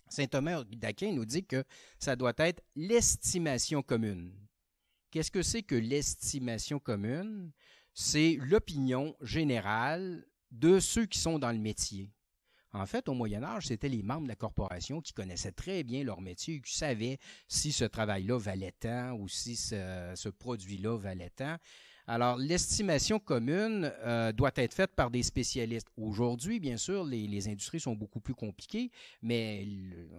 Saint Thomas d'Aquin nous dit que ça doit être l'estimation commune. Qu'est-ce que c'est que l'estimation commune? C'est l'opinion générale de ceux qui sont dans le métier. En fait, au Moyen Âge, c'était les membres de la corporation qui connaissaient très bien leur métier, qui savaient si ce travail-là valait tant ou si ce produit-là valait tant. Alors, l'estimation commune doit être faite par des spécialistes. Aujourd'hui, bien sûr, les industries sont beaucoup plus compliquées, mais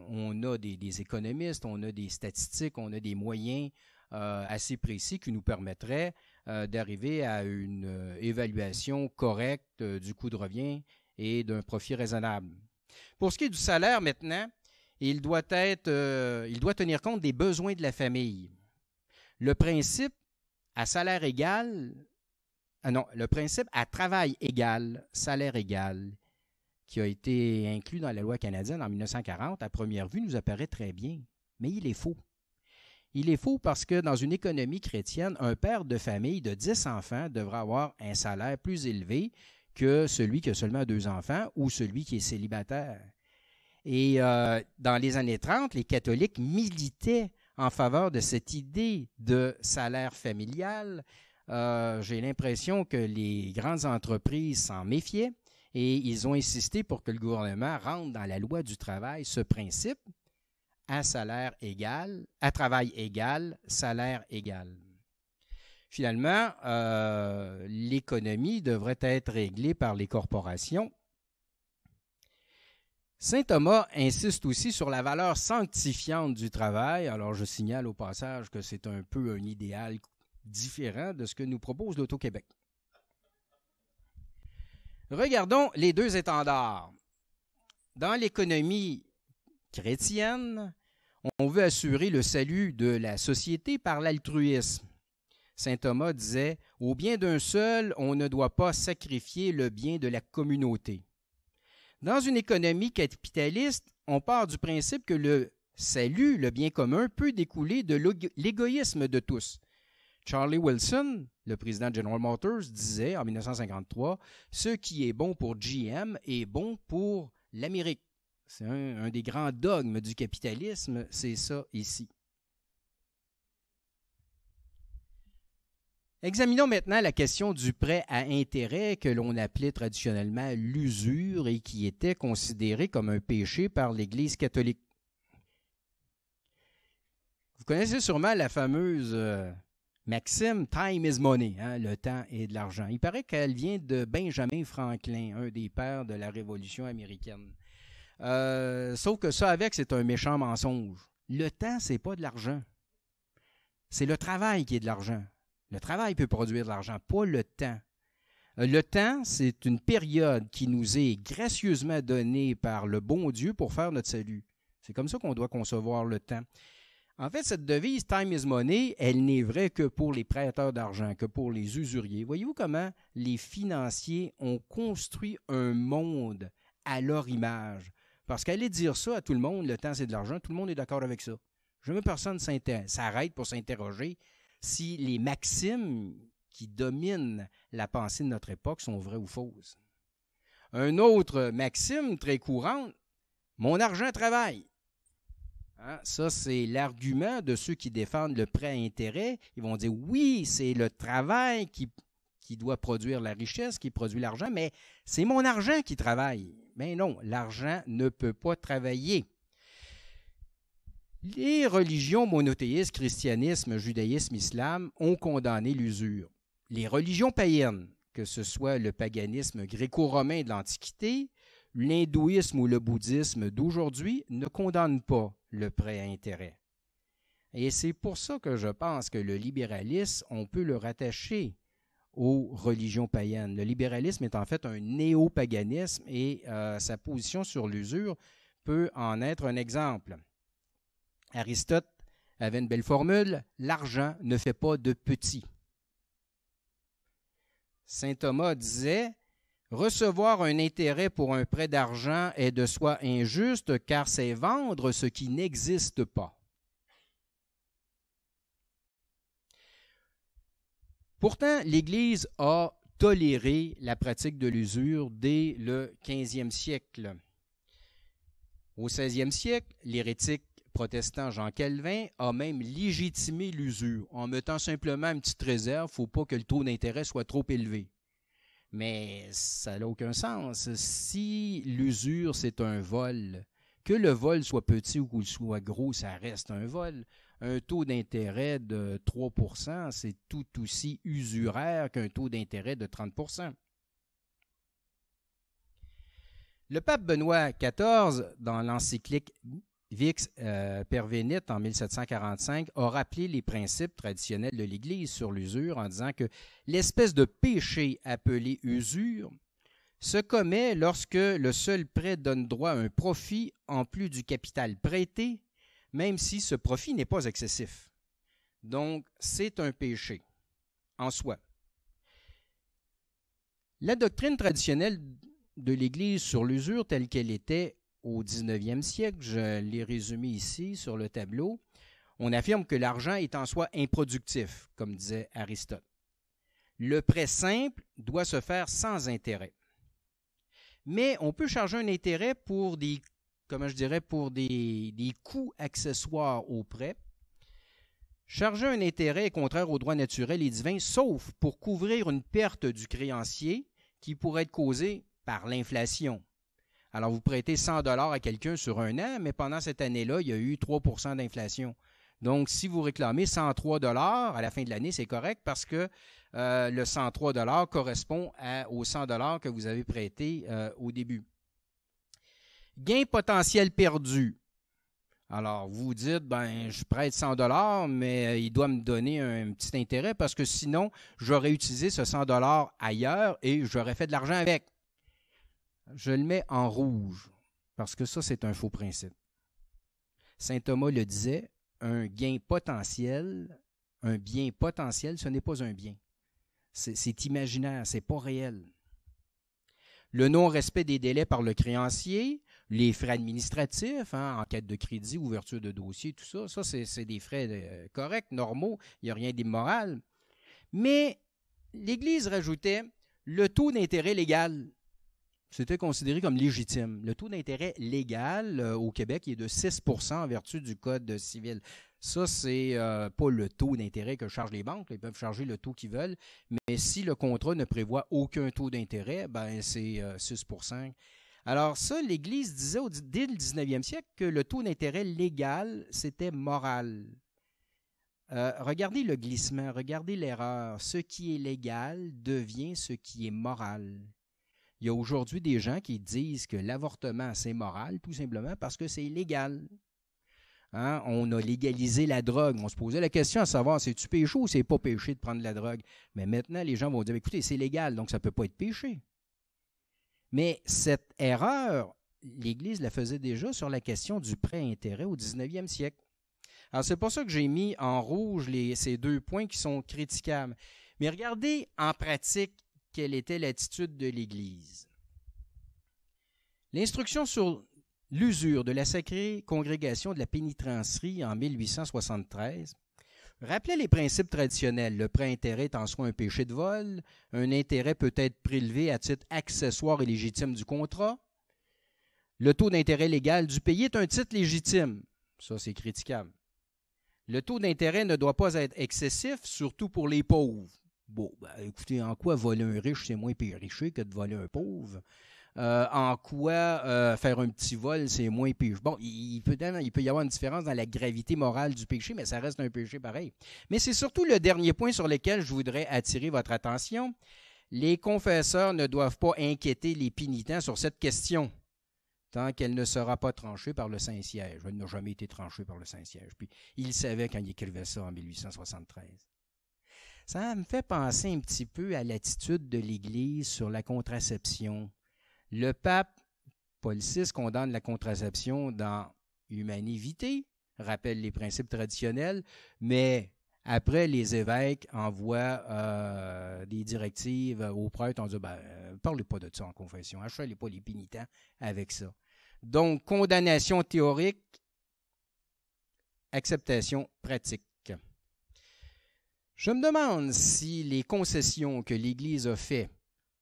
on a des économistes, on a des statistiques, on a des moyens assez précis qui nous permettraient d'arriver à une évaluation correcte du coût de revient et d'un profit raisonnable. Pour ce qui est du salaire maintenant, il doit tenir compte des besoins de la famille. Le principe à salaire égal, le principe à travail égal, salaire égal, qui a été inclus dans la loi canadienne en 1940, à première vue, nous apparaît très bien, mais il est faux. Il est faux parce que dans une économie chrétienne, un père de famille de 10 enfants devra avoir un salaire plus élevé que celui qui a seulement 2 enfants ou celui qui est célibataire. Et dans les années 30, les catholiques militaient en faveur de cette idée de salaire familial. J'ai l'impression que les grandes entreprises s'en méfiaient et ils ont insisté pour que le gouvernement rentre dans la loi du travail ce principe à salaire égal, à travail égal, salaire égal. Finalement, l'économie devrait être réglée par les corporations. Saint Thomas insiste aussi sur la valeur sanctifiante du travail. Alors, je signale au passage que c'est un peu un idéal différent de ce que nous propose l'Auto-Québec. Regardons les deux étendards. Dans l'économie chrétienne, on veut assurer le salut de la société par l'altruisme. Saint Thomas disait « Au bien d'un seul, on ne doit pas sacrifier le bien de la communauté ». Dans une économie capitaliste, on part du principe que le salut, le bien commun, peut découler de l'égoïsme de tous. Charlie Wilson, le président de General Motors, disait en 1953, « Ce qui est bon pour GM est bon pour l'Amérique. » C'est un des grands dogmes du capitalisme, c'est ça ici. Examinons maintenant la question du prêt à intérêt que l'on appelait traditionnellement l'usure et qui était considéré comme un péché par l'Église catholique. Vous connaissez sûrement la fameuse maxime « Time is money hein, », le temps est de l'argent. Il paraît qu'elle vient de Benjamin Franklin, un des pères de la Révolution américaine. Sauf que ça avec, c'est un méchant mensonge. Le temps, c'est pas de l'argent. C'est le travail qui est de l'argent. Le travail peut produire de l'argent, pas le temps. Le temps, c'est une période qui nous est gracieusement donnée par le bon Dieu pour faire notre salut. C'est comme ça qu'on doit concevoir le temps. En fait, cette devise « Time is money », elle n'est vraie que pour les prêteurs d'argent, que pour les usuriers. Voyez-vous comment les financiers ont construit un monde à leur image? Parce qu'aller dire ça à tout le monde, le temps c'est de l'argent, tout le monde est d'accord avec ça. Jamais personne s'arrête pour s'interroger si les maximes qui dominent la pensée de notre époque sont vraies ou fausses. Un autre maxime très courante, « Mon argent travaille ». Hein, ça, c'est l'argument de ceux qui défendent le prêt à intérêt. Ils vont dire, oui, c'est le travail qui doit produire la richesse, qui produit l'argent, mais c'est mon argent qui travaille. Mais non, l'argent ne peut pas travailler. Les religions monothéistes, christianisme, judaïsme, islam, ont condamné l'usure. Les religions païennes, que ce soit le paganisme gréco-romain de l'Antiquité, l'hindouisme ou le bouddhisme d'aujourd'hui, ne condamnent pas le prêt à intérêt. Et c'est pour ça que je pense que le libéralisme, on peut le rattacher aux religions païennes. Le libéralisme est en fait un néo-paganisme et sa position sur l'usure peut en être un exemple. Aristote avait une belle formule, « L'argent ne fait pas de petits ». Saint Thomas disait, « Recevoir un intérêt pour un prêt d'argent est de soi injuste, car c'est vendre ce qui n'existe pas. » Pourtant, l'Église a toléré la pratique de l'usure dès le 15e siècle. Au 16e siècle, l'hérétique protestant Jean Calvin a même légitimé l'usure en mettant simplement une petite réserve, il ne faut pas que le taux d'intérêt soit trop élevé. Mais ça n'a aucun sens. Si l'usure, c'est un vol, que le vol soit petit ou qu'il soit gros, ça reste un vol. Un taux d'intérêt de 3 %, c'est tout aussi usuraire qu'un taux d'intérêt de 30 %. Le pape Benoît XIV, dans l'encyclique Vix Pervenit en 1745, a rappelé les principes traditionnels de l'Église sur l'usure en disant que l'espèce de péché appelé usure se commet lorsque le seul prêt donne droit à un profit en plus du capital prêté, même si ce profit n'est pas excessif. Donc, c'est un péché en soi. La doctrine traditionnelle de l'Église sur l'usure telle qu'elle était au 19e siècle, je l'ai résumé ici sur le tableau, on affirme que l'argent est en soi improductif, comme disait Aristote. Le prêt simple doit se faire sans intérêt. Mais on peut charger un intérêt pour des coûts accessoires au prêt. Charger un intérêt est contraire au droit naturel et divin, sauf pour couvrir une perte du créancier qui pourrait être causée par l'inflation. Alors, vous prêtez 100 $ à quelqu'un sur un an, mais pendant cette année-là, il y a eu 3 % d'inflation. Donc, si vous réclamez 103 $ à la fin de l'année, c'est correct parce que le 103 $ correspond aux 100 $ que vous avez prêté au début. Gain potentiel perdu. Alors, vous dites, je prête 100 $, mais il doit me donner un petit intérêt parce que sinon, j'aurais utilisé ce 100 $ ailleurs et j'aurais fait de l'argent avec. Je le mets en rouge parce que ça, c'est un faux principe. Saint Thomas le disait, un gain potentiel, un bien potentiel, ce n'est pas un bien. C'est imaginaire, c'est pas réel. Le non-respect des délais par le créancier, les frais administratifs, enquête de crédit, ouverture de dossier, tout ça, c'est des frais corrects, normaux, il n'y a rien d'immoral. Mais l'Église rajoutait le taux d'intérêt légal. C'était considéré comme légitime. Le taux d'intérêt légal au Québec est de 6 % en vertu du Code civil. Ça, c'est pas le taux d'intérêt que chargent les banques. Ils peuvent charger le taux qu'ils veulent. Mais si le contrat ne prévoit aucun taux d'intérêt, ben c'est 6 %. Alors ça, l'Église disait dès le 19e siècle que le taux d'intérêt légal, c'était moral. Regardez le glissement, regardez l'erreur. Ce qui est légal devient ce qui est moral. Il y a aujourd'hui des gens qui disent que l'avortement, c'est moral, tout simplement parce que c'est légal. Hein? On a légalisé la drogue. On se posait la question à savoir, c'est-tu péché ou c'est pas péché de prendre de la drogue? Mais maintenant, les gens vont dire, écoutez, c'est légal, donc ça ne peut pas être péché. Mais cette erreur, l'Église la faisait déjà sur la question du prêt-intérêt au 19e siècle. Alors, c'est pour ça que j'ai mis en rouge ces 2 points qui sont critiquables. Mais regardez en pratique quelle était l'attitude de l'Église. L'instruction sur l'usure de la Sacrée Congrégation de la Pénitentiarie en 1873 rappelait les principes traditionnels. Le prêt-intérêt est en soi un péché de vol. Un intérêt peut être prélevé à titre accessoire et légitime du contrat. Le taux d'intérêt légal du pays est un titre légitime. Ça, c'est critiquable. Le taux d'intérêt ne doit pas être excessif, surtout pour les pauvres. Bon, ben, écoutez, en quoi voler un riche, c'est moins péché que de voler un pauvre? En quoi faire un petit vol, c'est moins péché? Bon, il peut y avoir une différence dans la gravité morale du péché, mais ça reste un péché pareil. Mais c'est surtout le dernier point sur lequel je voudrais attirer votre attention. Les confesseurs ne doivent pas inquiéter les pénitents sur cette question, tant qu'elle ne sera pas tranchée par le Saint-Siège. Elle n'a jamais été tranchée par le Saint-Siège. Puis, il savait quand il écrivait ça en 1873. Ça me fait penser un petit peu à l'attitude de l'Église sur la contraception. Le pape Paul VI condamne la contraception dans Humanae Vitae, rappelle les principes traditionnels, mais après, les évêques envoient des directives aux prêtres en disant parlez pas de ça en confession, achetez pas les pénitents avec ça. Donc, condamnation théorique, acceptation pratique. Je me demande si les concessions que l'Église a faites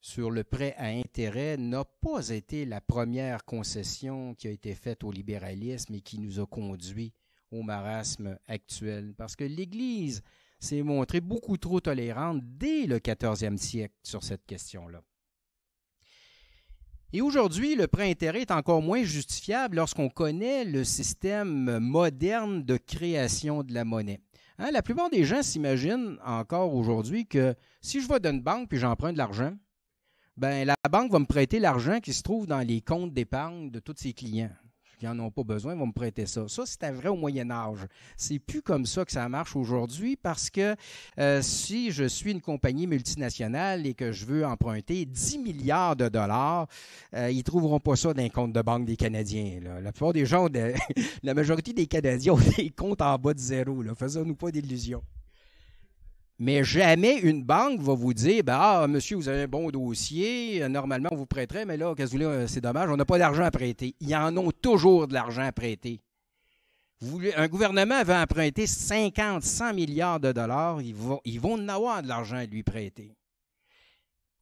sur le prêt à intérêt n'a pas été la première concession qui a été faite au libéralisme et qui nous a conduit au marasme actuel. Parce que l'Église s'est montrée beaucoup trop tolérante dès le 14e siècle sur cette question-là. Et aujourd'hui, le prêt-intérêt est encore moins justifiable lorsqu'on connaît le système moderne de création de la monnaie. Hein, la plupart des gens s'imaginent encore aujourd'hui que si je vais dans une banque et j'emprunte de l'argent, ben la banque va me prêter l'argent qui se trouve dans les comptes d'épargne de tous ses clients. Qui n'en ont pas besoin, vont me prêter ça. Ça, c'était vrai au Moyen Âge. C'est plus comme ça que ça marche aujourd'hui parce que si je suis une compagnie multinationale et que je veux emprunter 10 milliards de dollars, ils ne trouveront pas ça dans les comptes de banque des Canadiens. Là. La plupart des gens, la majorité des Canadiens ont des comptes en bas de zéro. Faisons-nous pas d'illusions. Mais jamais une banque va vous dire monsieur, vous avez un bon dossier, normalement on vous prêterait, mais là, qu'est-ce que vous voulez, c'est dommage, on n'a pas d'argent à prêter. Ils en ont toujours de l'argent à prêter. Un gouvernement veut emprunter 50, 100 milliards de dollars, ils vont en avoir de l'argent à lui prêter.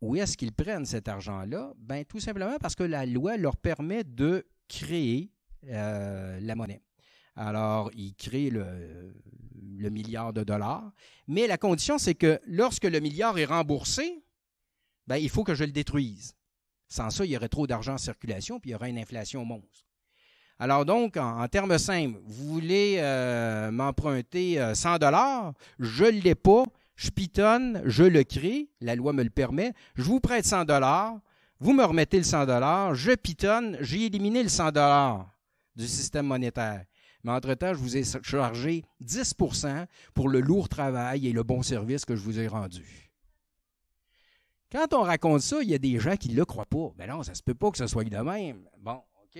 Où est-ce qu'ils prennent cet argent-là? Bien, tout simplement parce que la loi leur permet de créer la monnaie. Alors, ils créent le milliard de dollars, mais la condition, c'est que lorsque le milliard est remboursé, bien, il faut que je le détruise. Sans ça, il y aurait trop d'argent en circulation, puis il y aurait une inflation monstre. Alors donc, en termes simples, vous voulez m'emprunter 100 $, je ne l'ai pas, je pitonne, je le crée, la loi me le permet, je vous prête 100 $, vous me remettez le 100 $, je pitonne, j'ai éliminé le 100 $ du système monétaire. Mais entre-temps, je vous ai chargé 10 % pour le lourd travail et le bon service que je vous ai rendu. Quand on raconte ça, il y a des gens qui ne le croient pas. Ben non, ça ne se peut pas que ce soit de même. Bon, OK.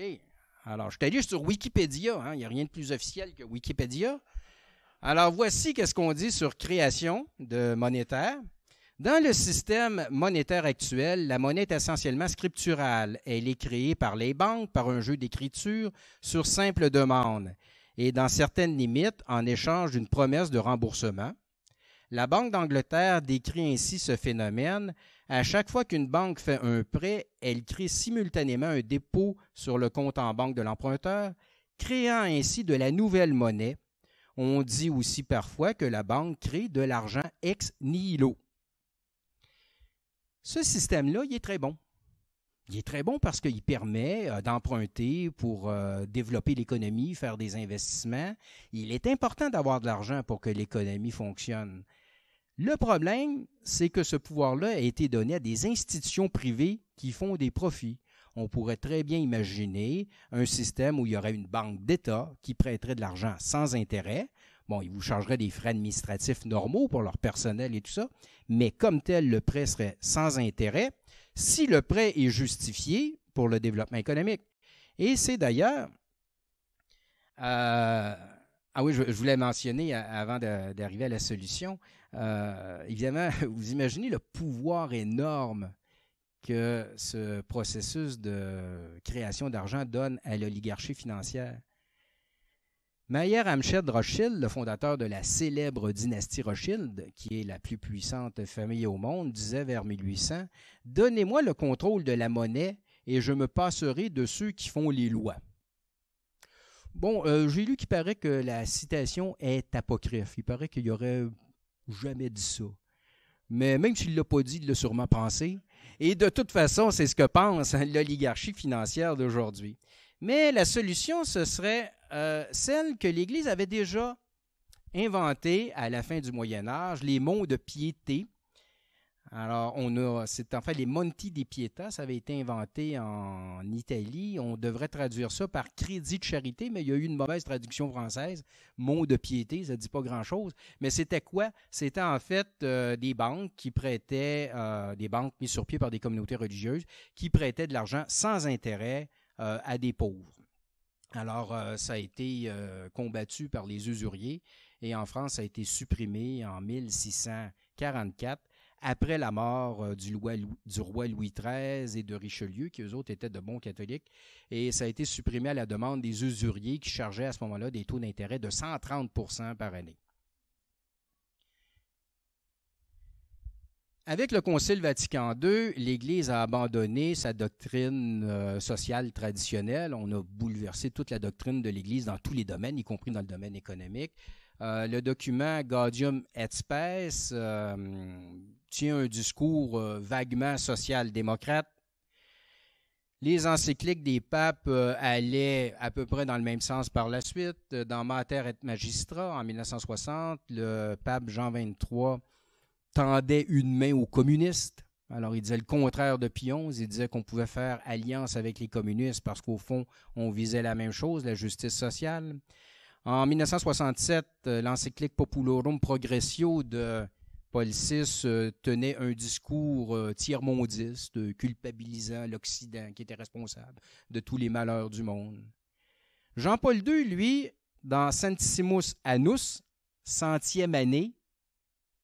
Alors, je suis allé sur Wikipédia. Il n'y a rien de plus officiel que Wikipédia. Alors, voici ce qu'on dit sur création de monétaire. Dans le système monétaire actuel, la monnaie est essentiellement scripturale. Elle est créée par les banques, par un jeu d'écriture, sur simple demande, et dans certaines limites, en échange d'une promesse de remboursement. La Banque d'Angleterre décrit ainsi ce phénomène. À chaque fois qu'une banque fait un prêt, elle crée simultanément un dépôt sur le compte en banque de l'emprunteur, créant ainsi de la nouvelle monnaie. On dit aussi parfois que la banque crée de l'argent ex nihilo. Ce système-là, il est très bon. Il est très bon parce qu'il permet d'emprunter pour développer l'économie, faire des investissements. Il est important d'avoir de l'argent pour que l'économie fonctionne. Le problème, c'est que ce pouvoir-là a été donné à des institutions privées qui font des profits. On pourrait très bien imaginer un système où il y aurait une banque d'État qui prêterait de l'argent sans intérêt. Bon, ils vous chargeraient des frais administratifs normaux pour leur personnel et tout ça, mais comme tel, le prêt serait sans intérêt si le prêt est justifié pour le développement économique. Et c'est d'ailleurs... oui, je voulais mentionner avant d'arriver à la solution. Évidemment, vous imaginez le pouvoir énorme que ce processus de création d'argent donne à l'oligarchie financière. Mayer Amsched Rothschild, le fondateur de la célèbre dynastie Rothschild, qui est la plus puissante famille au monde, disait vers 1800 « Donnez-moi le contrôle de la monnaie et je me passerai de ceux qui font les lois. » Bon, j'ai lu qu'il paraît que la citation est apocryphe. Il paraît qu'il n'aurait jamais dit ça. Mais même s'il ne l'a pas dit, il l'a sûrement pensé. Et de toute façon, c'est ce que pense l'oligarchie financière d'aujourd'hui. Mais la solution, ce serait celle que l'Église avait déjà inventée à la fin du Moyen Âge, les monts de piété. Alors, c'est en fait les Monti di Pietà, ça avait été inventé en Italie. On devrait traduire ça par crédit de charité, mais il y a eu une mauvaise traduction française. Monts de piété, ça ne dit pas grand-chose. Mais c'était quoi? C'était en fait des banques qui prêtaient, des banques mises sur pied par des communautés religieuses, qui prêtaient de l'argent sans intérêt à des pauvres. Alors, ça a été combattu par les usuriers et en France, ça a été supprimé en 1644 après la mort du roi Louis XIII et de Richelieu, qui eux autres étaient de bons catholiques. Et ça a été supprimé à la demande des usuriers qui chargeaient à ce moment-là des taux d'intérêt de 130 % par année. Avec le Concile Vatican II, l'Église a abandonné sa doctrine sociale traditionnelle. On a bouleversé toute la doctrine de l'Église dans tous les domaines, y compris dans le domaine économique. Le document Gaudium et Spes tient un discours vaguement social-démocrate. Les encycliques des papes allaient à peu près dans le même sens par la suite. Dans Mater et Magistra, en 1960, le pape Jean XXIII tendait une main aux communistes. Alors, il disait le contraire de Pie XI. Il disait qu'on pouvait faire alliance avec les communistes parce qu'au fond, on visait la même chose, la justice sociale. En 1967, l'encyclique Populorum Progressio de Paul VI tenait un discours tiers-mondiste, culpabilisant l'Occident qui était responsable de tous les malheurs du monde. Jean-Paul II, lui, dans Sanctissimus Annus, 100e année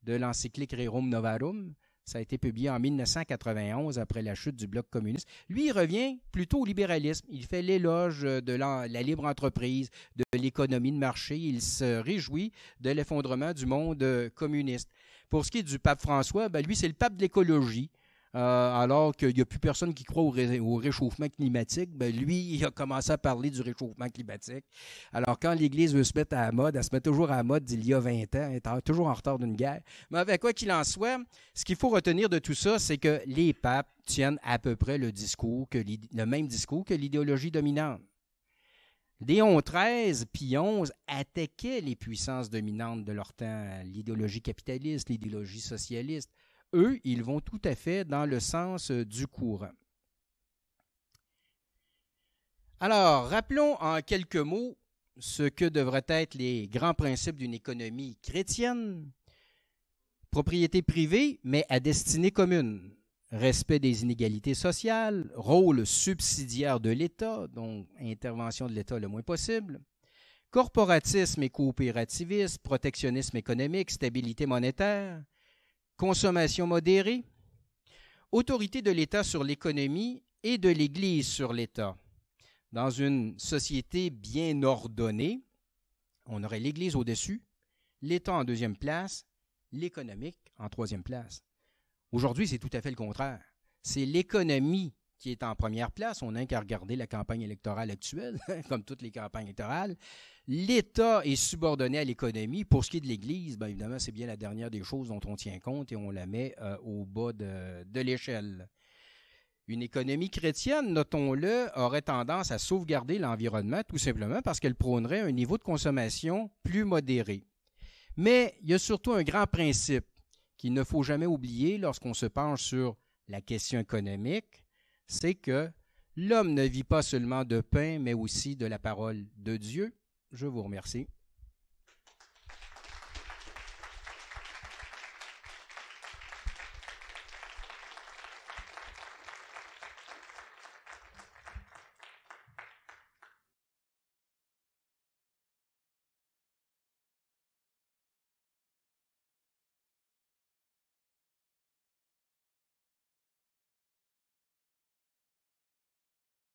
de l'encyclique Rerum Novarum, ça a été publié en 1991 après la chute du bloc communiste. Lui, il revient plutôt au libéralisme. Il fait l'éloge de la libre entreprise, de l'économie de marché. Il se réjouit de l'effondrement du monde communiste. Pour ce qui est du pape François, lui, c'est le pape de l'écologie. Alors qu'il n'y a plus personne qui croit au réchauffement climatique, lui, il a commencé à parler du réchauffement climatique. Alors, quand l'Église veut se mettre à la mode, elle se met toujours à la mode d'il y a 20 ans, elle est toujours en retard d'une guerre. Mais avec quoi qu'il en soit, ce qu'il faut retenir de tout ça, c'est que les papes tiennent à peu près le même discours que l'idéologie dominante. Léon XIII, Pie XI attaquaient les puissances dominantes de leur temps, l'idéologie capitaliste, l'idéologie socialiste. Eux, ils vont tout à fait dans le sens du courant. Alors, rappelons en quelques mots ce que devraient être les grands principes d'une économie chrétienne. Propriété privée, mais à destinée commune. Respect des inégalités sociales, rôle subsidiaire de l'État, donc intervention de l'État le moins possible. Corporatisme et coopérativisme, protectionnisme économique, stabilité monétaire. Consommation modérée, autorité de l'État sur l'économie et de l'Église sur l'État. Dans une société bien ordonnée, on aurait l'Église au-dessus, l'État en deuxième place l'économique en troisième place. Aujourd'hui, c'est tout à fait le contraire. C'est l'économie qui est en première place. On n'a qu'à regarder la campagne électorale actuelle, comme toutes les campagnes électorales. L'État est subordonné à l'économie. Pour ce qui est de l'Église, bien évidemment, c'est bien la dernière des choses dont on tient compte et on la met au bas de l'échelle. Une économie chrétienne, notons-le, aurait tendance à sauvegarder l'environnement tout simplement parce qu'elle prônerait un niveau de consommation plus modéré. Mais il y a surtout un grand principe qu'il ne faut jamais oublier lorsqu'on se penche sur la question économique, c'est que l'homme ne vit pas seulement de pain, mais aussi de la parole de Dieu. Je vous remercie.